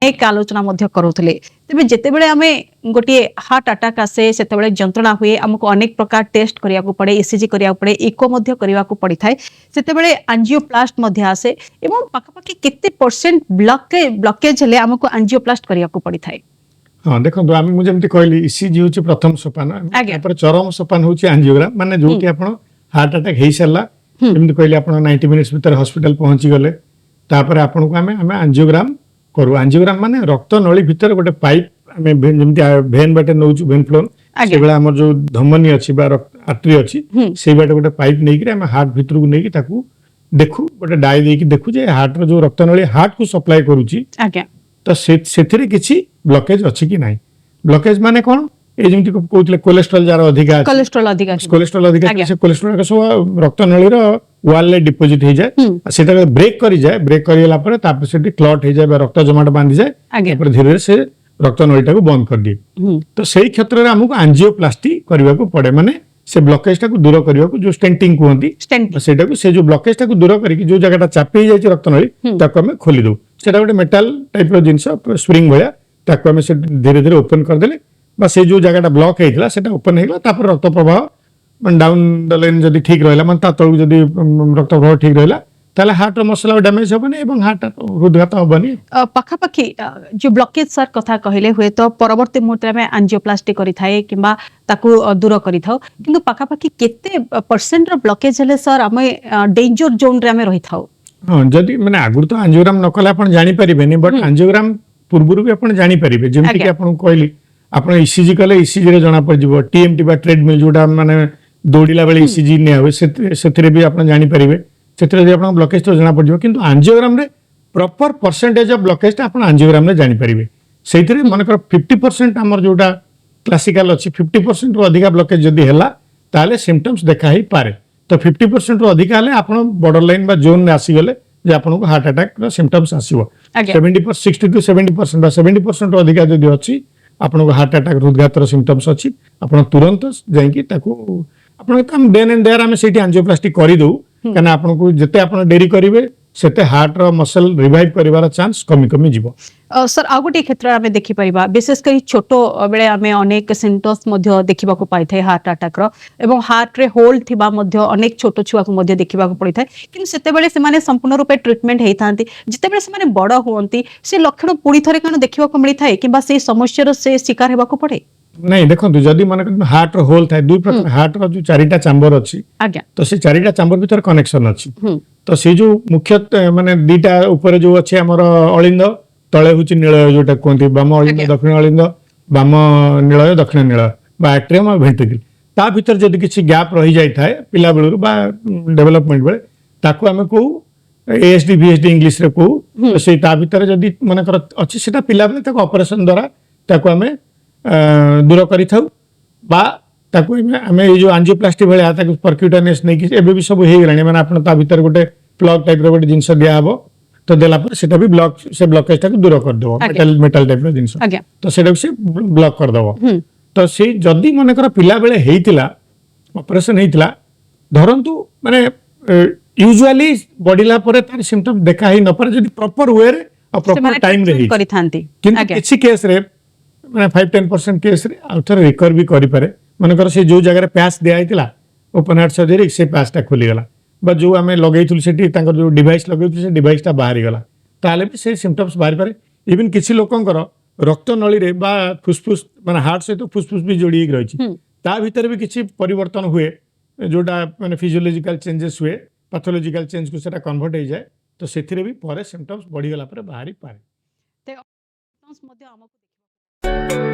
एक आलोचना करुले तेज जितेबले आम गोटे हार्ट अटैक आसे से जंत्रणा हुए आमको अनेक प्रकार टेस्ट करिया पड़े ईसीजी करिया पड़े इको करने पड़ी थाए से एंजियोप्लास्ट आसे एवं पाखापाखि केते परसेंट ब्लॉकेज हेले आमको एंजियोप्लास्ट करिया पड़ी थाए। हाँ देखो आम मुझे कहली ईसीजी हूँ प्रथम सोपान चरम सोपान हूँ एंजियोग्राम माने जो कि आप हार्ट अटैक हो सारा जमी कहले आप 90 मिनिट्स भीतर हॉस्पिटल पहुंची गले तापर आपन को आम एंजियोग्राम करू। एंजियोग्राम माने रक्त नली भीतर गोटे पाइप आम जमी भेन बाटे नौ भेन फ्लोन से बेला आम जो धमनी अच्छी आर्टरी अच्छी से बाटे गोटे पाइप नहीं आम हार्ट भीतर को नहीं देखू गोटे डाई देकी देखू जे हार्ट जो रक्त नली हार्ट को सप्लाई करूची तो से किसी ब्लॉकेज अच्छी कि नहीं। ब्लॉकेज माने कौन ये जमी कहते कोलेस्ट्रॉल जार अधिका कोलेस्ट्रॉल अधिका से कोलेस्ट्रॉल सब रक्त नली वाल ले डिपोजिट हो जाए से ब्रेक कर जाए ब्रेक कर क्लॉट हो जाए रक्त जमाट बांधी जाए धीरे धीरे से रक्त नलीटा को बंद कर दिए। तो सही क्षेत्र में आमको एंजियोप्लास्टी करने को पड़े माने से ब्लॉकेज टाक दूर करने को जो स्टेंटिंग कहती से जो ब्लॉकेज टाक दूर करके जो जगह चापी जाए रक्त नली ताको आम खोली दो से गोटे मेटाल टाइप जिनस स्प्रिंग भाया ताको आम धीरे धीरे ओपन करदे से जो जगह ब्लॉक होता है ओपन होगा रक्त प्रवाह डाउन द लाइन जब ठीक रहा मैं तलू जब रक्त प्रवाह ठीक रहा ताले हार्ट मसला डैमेज हेनी और हार्ट हृदघात हेनी। पाखापाखि जो ब्लॉकेज सर कथा कहले हुए तो परवर्ती मुहूर्त में एंजियोप्लास्टी करिथाए किंबा ताकू दूर करिथाओ किंतु पाखापाखि केते परसेंट रो ब्लॉकेज हेले सर आमे डेंजर जोन रे आमे रहिथाओ। हां जदी माने आगुर तो एंजियोग्राम न कले आपण जानि परिबेनी बट एंजियोग्राम पूर्वरु भी आपण जानि परिबे जेमति कि आपण कहली आपण ईसीजी कले ईसीजी रे जणा पड़ जिवो टीएमटी बा ट्रेडमिल जोटा माने दौड़िला बेले ईसीजी ने होवे सेथिरे भी आपण जानि परिबे सेथिरे आपण ब्लॉकेज तो जणा पड़ जिवो किंतु एंजियोग्राम रे प्रॉपर परसेंटेज ऑफ ब्लॉकेज आपण एंजियोग्राम रे जानि परिबे सेथिरे मानकर 50% हमर जोटा क्लासिकल अछि 50% रो अधिका ब्लॉकेज जदी हैला ताले सिम्पटम्स देखा ही पारे तो 50% रो अधिका हले आपण बॉर्डर लाइन बा जोन में आसी गले जे आपण को हार्ट अटैक रो सिम्पटम्स आसीबो 60 to 70% बा 70% रो अधिका जदी अछि आपण को हार्ट अटैक हृदघात रो सिम्पटम्स अछि आपण तुरंत जाईकी ताको आपण काम देन एंड देयर आमे सेठी एंजियोप्लास्टी करि दउ कना आपण को जते आपण डेरी करिवे सेते हार्ट रो मसल रिवाइव करिवार चांस कमी कमी जीवो। सर आ गोटे क्षेत्र आमे देखि परिबा विशेष करी छोटो बेले आमे अनेक सिम्पटम्स मध्ये देखिबा को पाइ थाए हार्ट अटैक रो एवं हार्ट रे होल थिबा मध्ये अनेक छोटो छुआ को मध्ये देखिबा को पड़ि थाए किंतु सेते बेले से माने संपूर्ण रूपे ट्रीटमेंट हेइ थांती जिते बेले से माने बड़ होंती से लक्षण पुरी थरे कान देखिबा को मिलि थाए किबा से समस्या रो से शिकार हेबा को पड़े। नहीं देखो जदि मन हार्ट होल थाए दुई प्रकार हार्ट रो जो चारिटा चैम्बर अछि तो से चारिटा चैम्बर भीतर कनेक्शन अछि तो से जो मुख्य माने दीटा ऊपर जो अछि हमर अलिंद तळे हुची नीलय जोटा कोंती बाम अलिंद दक्षिण अलिंद बाम नीलय दक्षिण नीलय बा एट्रियम और वेंट्रिकल ता भीतर जदि किछि गैप रहि जाय थाए पिला बेलु बा डेवलपमेंट बेले ताको हमें को एएसडी बीएसडी इंग्लिश रे को तो से ता भीतर जदि मन कर अछि सेटा पिला बेले ताको ऑपरेशन द्वारा ताको हमें दूर करी थाउ बा ताको हमें ये जो एंजियोप्लास्टी भले ताको परक्यूटेनियस नै कि एबे भी सब हे गलानी माने आपण ता भीतर गोटे प्लग टाइप रो गोटे जिंस दिया हबो तो देला पर सेटा भी ब्लॉक से ब्लॉकेज टाको दूर कर देबो मेटल टाइप रो जिंस तो सेटा से ब्लॉक कर देबो तो से जदी माने कर पिला बेले हेइतिला ऑपरेशन हेइतिला धरंतु माने यूजुअली बॉडीला पर तार सिम्पटम देखा ही न पर जदी प्रॉपर वे रे और प्रॉपर टाइम रे करि थांती किंतु किछि केस रे माने 5-10% केस रे आउटर रिकवर भी करि पारे माने कर से जो जगह रे पैच दिया हेतिला ओपन हार्ट सर्जरी से पैचटा खोली गला बा जो आमे लगैथुल सेठी तांकर जो डिवाइस लगैथुल से डिवाइसटा बाहरी गला ताले भी से सिम्पटम्स बाहरी पारे इवन किछि लोकंकर रक्त नली रे बा फुसफुस माने हार्ट से तो फुसफुस भी जोड़ी रही छी ता भीतर भी किछि परिवर्तन हुए जोटा माने फिजियोलॉजिकल चेंजेस हुए पैथोलॉजिकल चेंज को सेटा कन्वर्ट हो जाए तो सेथिरे भी परे सिम्पटम्स बढ़ी गला पर बाहरी पारे ते सिम्पटम्स मध्ये हमको